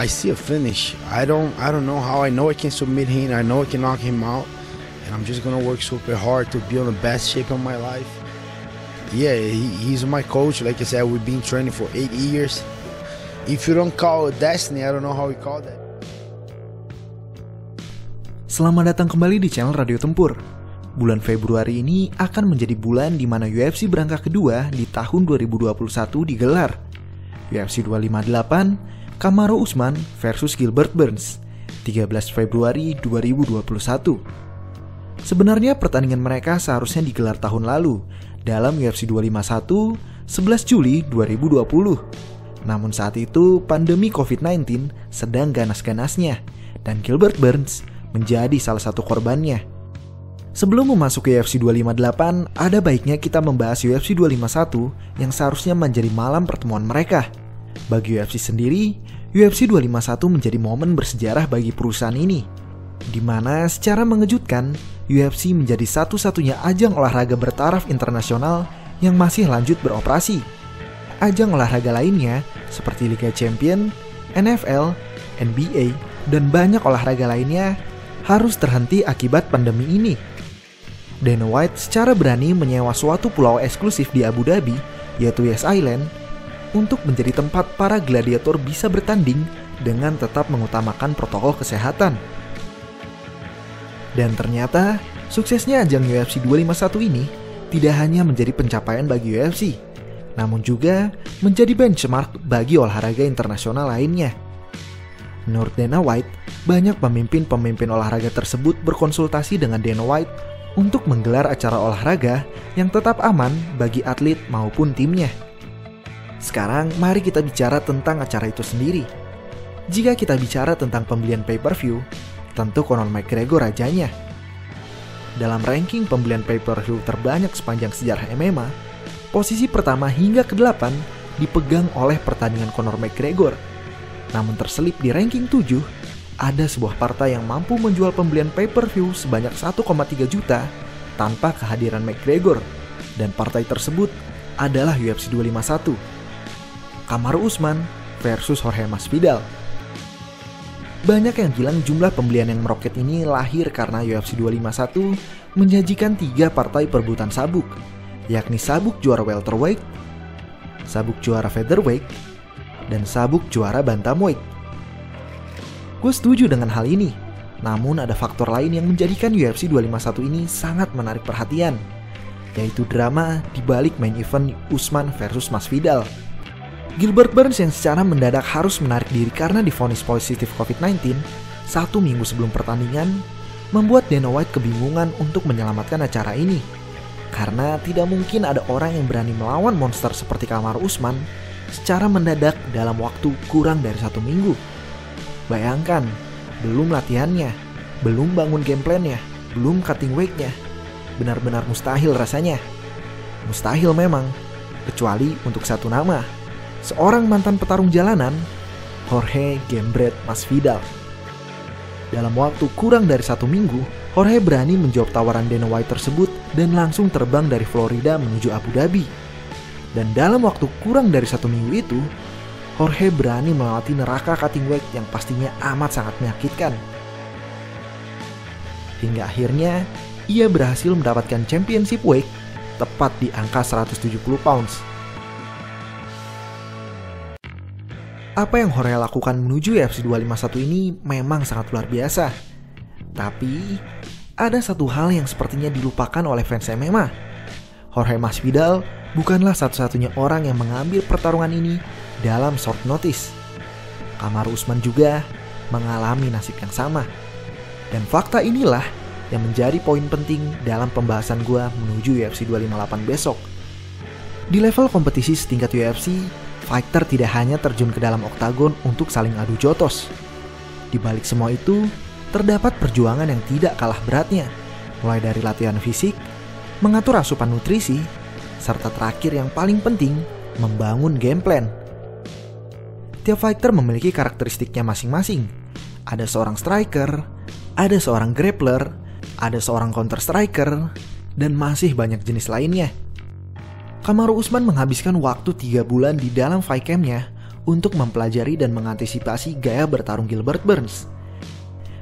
I see a finish. I don't know how. I know I can submit him. I know I can knock him out, and I'm just gonna work super hard to be on the best shape of my life. Yeah, he's my coach. Like I said, we've been training for 8 years. If you don't call it destiny, I don't know how we call that. Selamat datang kembali di channel Radio Tempur. Bulan Februari ini akan menjadi bulan di mana UFC berangka kedua di tahun 2021 digelar. UFC 258, Kamaru Usman versus Gilbert Burns, 13 Februari 2021. Sebenarnya pertandingan mereka seharusnya digelar tahun lalu dalam UFC 251, 11 Juli 2020. Namun saat itu pandemi COVID-19 sedang ganas-ganasnya dan Gilbert Burns menjadi salah satu korbannya. Sebelum memasuki UFC 258, ada baiknya kita membahas UFC 251 yang seharusnya menjadi malam pertemuan mereka. Bagi UFC sendiri, UFC 251 menjadi momen bersejarah bagi perusahaan ini, di mana secara mengejutkan, UFC menjadi satu-satunya ajang olahraga bertaraf internasional yang masih lanjut beroperasi. Ajang olahraga lainnya seperti Liga Champion, NFL, NBA, dan banyak olahraga lainnya harus terhenti akibat pandemi ini. Dana White secara berani menyewa suatu pulau eksklusif di Abu Dhabi, yaitu Yas Island, untuk menjadi tempat para gladiator bisa bertanding dengan tetap mengutamakan protokol kesehatan. Dan ternyata, suksesnya ajang UFC 251 ini tidak hanya menjadi pencapaian bagi UFC, namun juga menjadi benchmark bagi olahraga internasional lainnya. Menurut Dana White, banyak pemimpin-pemimpin olahraga tersebut berkonsultasi dengan Dana White untuk menggelar acara olahraga yang tetap aman bagi atlet maupun timnya. Sekarang mari kita bicara tentang acara itu sendiri. Jika kita bicara tentang pembelian pay-per-view, tentu Conor McGregor rajanya. Dalam ranking pembelian pay-per-view terbanyak sepanjang sejarah MMA, posisi pertama hingga ke-8 dipegang oleh pertandingan Conor McGregor. Namun terselip di ranking 7, ada sebuah partai yang mampu menjual pembelian pay-per-view sebanyak 1,3 juta tanpa kehadiran McGregor, dan partai tersebut adalah UFC 251. Kamaru Usman versus Jorge Masvidal. Banyak yang bilang jumlah pembelian yang meroket ini lahir karena UFC 251 menjanjikan 3 partai perebutan sabuk, yakni sabuk juara welterweight, sabuk juara featherweight, dan sabuk juara bantamweight. Gue setuju dengan hal ini, namun ada faktor lain yang menjadikan UFC 251 ini sangat menarik perhatian, yaitu drama di balik main event Usman versus Masvidal. Gilbert Burns yang secara mendadak harus menarik diri karena divonis positif COVID-19 1 minggu sebelum pertandingan, membuat Dana White kebingungan untuk menyelamatkan acara ini, karena tidak mungkin ada orang yang berani melawan monster seperti Kamaru Usman secara mendadak dalam waktu kurang dari 1 minggu. Bayangkan, belum latihannya, belum bangun game plan-nya, belum cutting weight-nya. Benar-benar mustahil rasanya. Mustahil memang, kecuali untuk satu nama. Seorang mantan petarung jalanan, Jorge Gambret Masvidal. Dalam waktu kurang dari 1 minggu, Jorge berani menjawab tawaran Dana White tersebut dan langsung terbang dari Florida menuju Abu Dhabi. Dan dalam waktu kurang dari 1 minggu itu, Jorge berani melewati neraka cutting weight yang pastinya amat sangat menyakitkan. Hingga akhirnya, ia berhasil mendapatkan championship weight tepat di angka 170 pounds. Apa yang Jorge lakukan menuju UFC 251 ini memang sangat luar biasa. Tapi, ada satu hal yang sepertinya dilupakan oleh fans MMA. Jorge Masvidal bukanlah satu-satunya orang yang mengambil pertarungan ini dalam short notice. Kamaru Usman juga mengalami nasib yang sama. Dan fakta inilah yang menjadi poin penting dalam pembahasan gue menuju UFC 258 besok. Di level kompetisi setingkat UFC, fighter tidak hanya terjun ke dalam oktagon untuk saling adu jotos. Di balik semua itu, terdapat perjuangan yang tidak kalah beratnya, mulai dari latihan fisik, mengatur asupan nutrisi, serta terakhir yang paling penting, membangun game plan. Tiap fighter memiliki karakteristiknya masing-masing. Ada seorang striker, ada seorang grappler, ada seorang counter striker, dan masih banyak jenis lainnya. Kamaru Usman menghabiskan waktu 3 bulan di dalam fight camp-nya untuk mempelajari dan mengantisipasi gaya bertarung Gilbert Burns.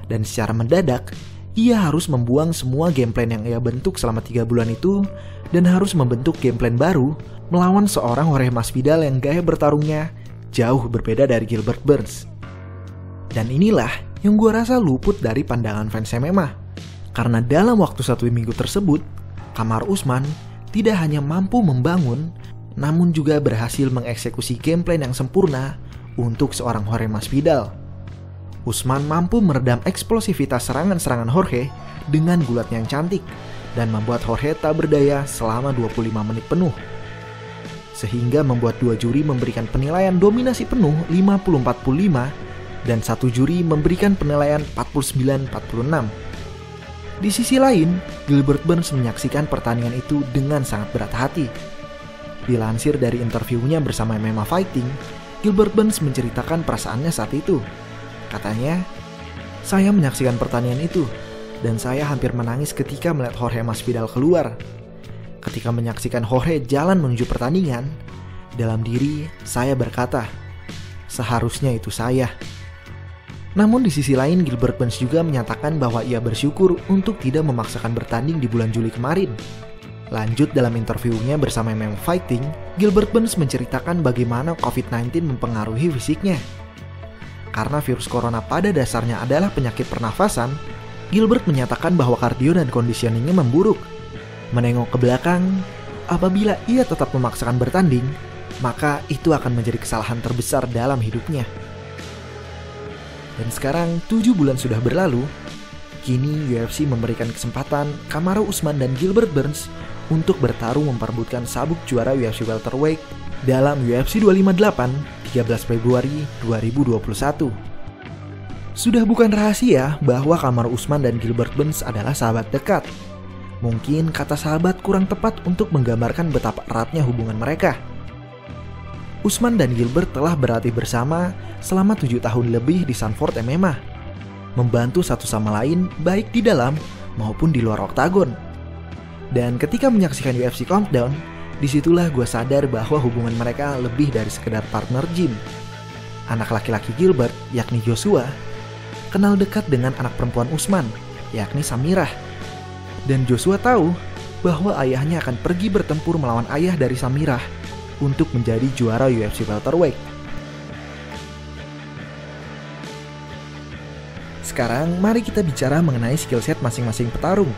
Dan secara mendadak, ia harus membuang semua game plan yang ia bentuk selama 3 bulan itu dan harus membentuk game plan baru melawan seorang Jorge Masvidal yang gaya bertarungnya jauh berbeda dari Gilbert Burns. Dan inilah yang gue rasa luput dari pandangan fans MMA. Karena dalam waktu 1 minggu tersebut, Kamaru Usman tidak hanya mampu membangun, namun juga berhasil mengeksekusi game plan yang sempurna untuk seorang Jorge Masvidal. Usman mampu meredam eksplosivitas serangan-serangan Jorge dengan gulatnya yang cantik dan membuat Jorge tak berdaya selama 25 menit penuh. Sehingga membuat 2 juri memberikan penilaian dominasi penuh 50-45 dan 1 juri memberikan penilaian 49-46. Di sisi lain, Gilbert Burns menyaksikan pertandingan itu dengan sangat berat hati. Dilansir dari interviunya bersama MMA Fighting, Gilbert Burns menceritakan perasaannya saat itu. Katanya, "Saya menyaksikan pertandingan itu, dan saya hampir menangis ketika melihat Jorge Masvidal keluar. Ketika menyaksikan Jorge jalan menuju pertandingan, dalam diri saya berkata, seharusnya itu saya." Namun di sisi lain, Gilbert Burns juga menyatakan bahwa ia bersyukur untuk tidak memaksakan bertanding di bulan Juli kemarin. Lanjut dalam interviunya bersama MMA Fighting, Gilbert Burns menceritakan bagaimana COVID-19 mempengaruhi fisiknya. Karena virus corona pada dasarnya adalah penyakit pernafasan, Gilbert menyatakan bahwa kardio dan conditioningnya memburuk. Menengok ke belakang, apabila ia tetap memaksakan bertanding, maka itu akan menjadi kesalahan terbesar dalam hidupnya. Dan sekarang 7 bulan sudah berlalu, kini UFC memberikan kesempatan Kamaru Usman dan Gilbert Burns untuk bertarung memperebutkan sabuk juara UFC Welterweight dalam UFC 258 13 Februari 2021. Sudah bukan rahasia bahwa Kamaru Usman dan Gilbert Burns adalah sahabat dekat. Mungkin kata sahabat kurang tepat untuk menggambarkan betapa eratnya hubungan mereka. Usman dan Gilbert telah berlatih bersama selama 7 tahun lebih di Sanford MMA, membantu satu sama lain baik di dalam maupun di luar oktagon. Dan ketika menyaksikan UFC Countdown, disitulah gue sadar bahwa hubungan mereka lebih dari sekedar partner gym. Anak laki-laki Gilbert, yakni Joshua, kenal dekat dengan anak perempuan Usman, yakni Samirah. Dan Joshua tahu bahwa ayahnya akan pergi bertempur melawan ayah dari Samirah untuk menjadi juara UFC Welterweight. Sekarang mari kita bicara mengenai skill set masing-masing petarung.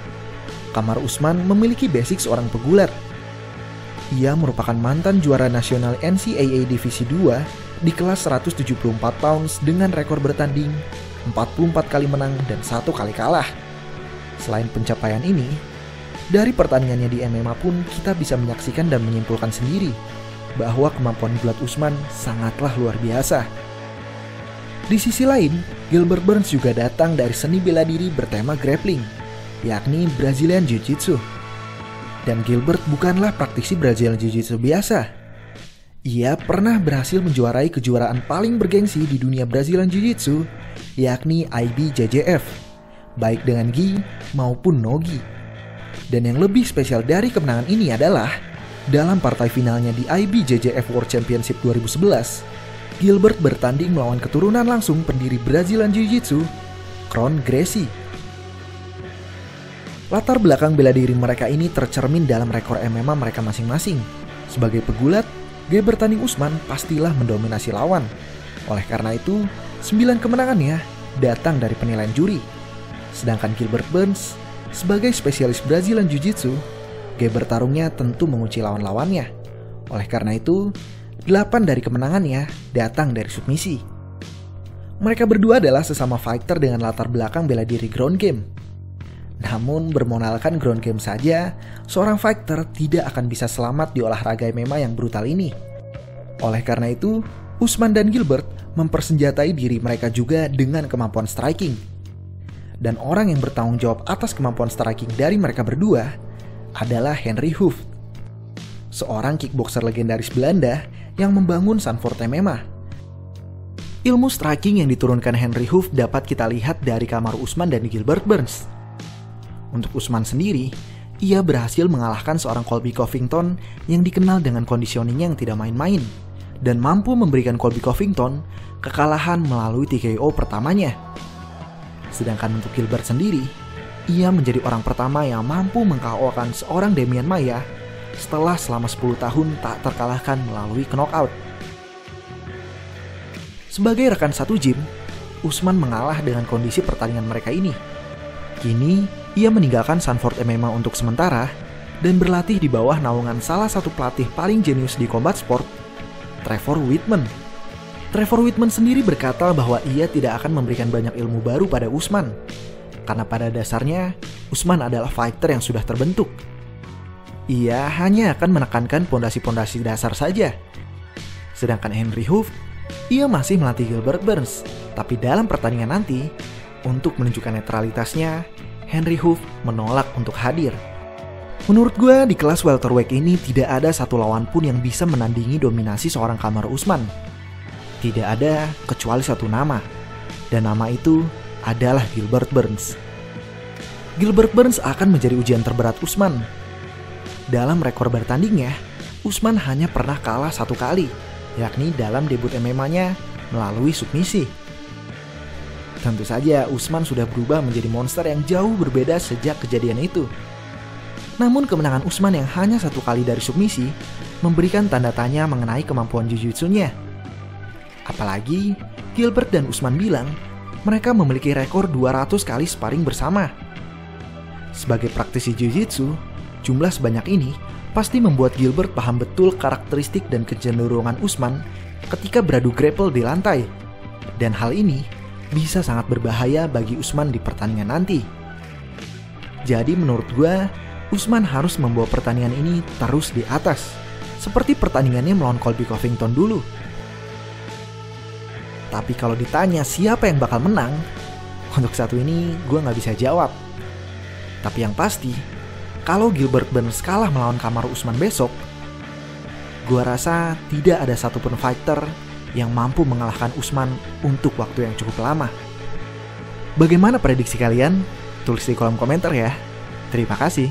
Kamaru Usman memiliki basic seorang pegulat. Ia merupakan mantan juara nasional NCAA Divisi 2 di kelas 174 pounds dengan rekor bertanding 44 kali menang dan 1 kali kalah. Selain pencapaian ini, dari pertandingannya di MMA pun kita bisa menyaksikan dan menyimpulkan sendiri bahwa kemampuan gulat Usman sangatlah luar biasa. Di sisi lain, Gilbert Burns juga datang dari seni bela diri bertema grappling, yakni Brazilian Jiu-Jitsu. Dan Gilbert bukanlah praktisi Brazilian Jiu-Jitsu biasa. Ia pernah berhasil menjuarai kejuaraan paling bergengsi di dunia Brazilian Jiu-Jitsu, yakni IBJJF, baik dengan gi maupun no gi. Dan yang lebih spesial dari kemenangan ini adalah dalam partai finalnya di IBJJF World Championship 2011, Gilbert bertanding melawan keturunan langsung pendiri Brazilian Jiu-Jitsu, Kron Gracie. Latar belakang bela diri mereka ini tercermin dalam rekor MMA mereka masing-masing. Sebagai pegulat, gaya bertanding Usman pastilah mendominasi lawan. Oleh karena itu, 9 kemenangannya datang dari penilaian juri. Sedangkan Gilbert Burns, sebagai spesialis Brazilian Jiu-Jitsu, gaya bertarungnya tentu menguji lawan-lawannya. Oleh karena itu, 8 dari kemenangannya datang dari submisi. Mereka berdua adalah sesama fighter dengan latar belakang bela diri ground game. Namun bermodalkan ground game saja, seorang fighter tidak akan bisa selamat di olahraga MMA yang brutal ini. Oleh karena itu, Usman dan Gilbert mempersenjatai diri mereka juga dengan kemampuan striking. Dan orang yang bertanggung jawab atas kemampuan striking dari mereka berdua adalah Henry Hooft, seorang kickboxer legendaris Belanda yang membangun Sanford MMA. Ilmu striking yang diturunkan Henry Hooft dapat kita lihat dari Kamaru Usman dan Gilbert Burns. Untuk Usman sendiri, ia berhasil mengalahkan seorang Colby Covington yang dikenal dengan conditioning yang tidak main-main, dan mampu memberikan Colby Covington kekalahan melalui TKO pertamanya. Sedangkan untuk Gilbert sendiri, ia menjadi orang pertama yang mampu meng-KO-kan seorang Demian Maia setelah selama 10 tahun tak terkalahkan melalui knockout. Sebagai rekan satu gym, Usman mengalah dengan kondisi pertandingan mereka ini. Kini, ia meninggalkan Sanford MMA untuk sementara dan berlatih di bawah naungan salah satu pelatih paling jenius di combat sport, Trevor Wittman. Trevor Wittman sendiri berkata bahwa ia tidak akan memberikan banyak ilmu baru pada Usman, karena pada dasarnya Usman adalah fighter yang sudah terbentuk. Ia hanya akan menekankan pondasi-pondasi dasar saja. Sedangkan Henry Hooft, ia masih melatih Gilbert Burns, tapi dalam pertandingan nanti, untuk menunjukkan netralitasnya, Henry Hooft menolak untuk hadir. Menurut gue, di kelas welterweight ini tidak ada satu lawan pun yang bisa menandingi dominasi seorang Kamaru Usman. Tidak ada kecuali satu nama, dan nama itu adalah Gilbert Burns. Gilbert Burns akan menjadi ujian terberat Usman. Dalam rekor bertandingnya, Usman hanya pernah kalah 1 kali, yakni dalam debut MMA-nya melalui submisi. Tentu saja Usman sudah berubah menjadi monster yang jauh berbeda sejak kejadian itu. Namun kemenangan Usman yang hanya 1 kali dari submisi memberikan tanda tanya mengenai kemampuan jiu-jitsunya. Apalagi Gilbert dan Usman bilang mereka memiliki rekor 200 kali sparring bersama. Sebagai praktisi jiu-jitsu, jumlah sebanyak ini pasti membuat Gilbert paham betul karakteristik dan kecenderungan Usman ketika beradu grapple di lantai. Dan hal ini bisa sangat berbahaya bagi Usman di pertandingan nanti. Jadi menurut gue, Usman harus membawa pertandingan ini terus di atas, seperti pertandingannya melawan Colby Covington dulu. Tapi kalau ditanya siapa yang bakal menang, untuk satu ini gue gak bisa jawab. Tapi yang pasti, kalau Gilbert Burns kalah melawan Kamaru Usman besok, gue rasa tidak ada satupun fighter yang mampu mengalahkan Usman untuk waktu yang cukup lama. Bagaimana prediksi kalian? Tulis di kolom komentar ya. Terima kasih.